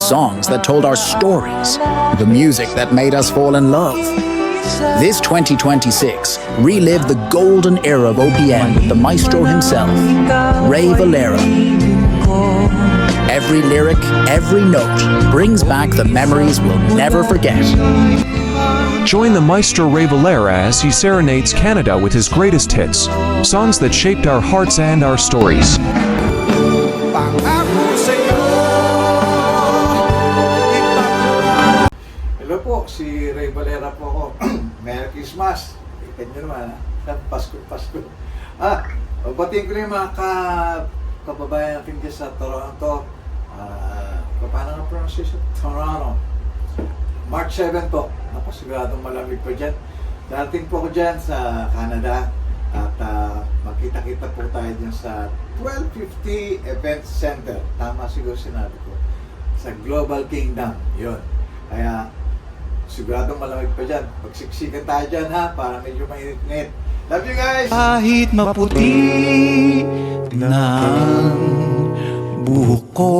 songs that told our stories, the music that made us fall in love. This 2026, relive the golden era of OPM with the maestro himself, Ray Valera. Every lyric, every note brings back the memories we'll never forget. Join the maestro Ray Valera as he serenades Canada with his greatest hits, songs that shaped our hearts and our stories. Hello po, si Ray Valera po ako. Merry Christmas. Kita nyo naman, Pasko. Batiin ko na yung mga kababayan natin dyan sa Toronto. Paano nga pronunciation? Toronto. March 7 po. Napasiguradong malamig pa dyan. Darating po ako dyan sa Canada. At makita-kita po tayo dyan sa 1250 Event Center. Tama siguro sinabi ko. Sa Global Kingdom. Yun. Kaya siguradong malamig pa dyan. Magsiksikan tayo dyan ha, para medyo mainit-init. Love you guys! Kahit maputi ng buhok ko,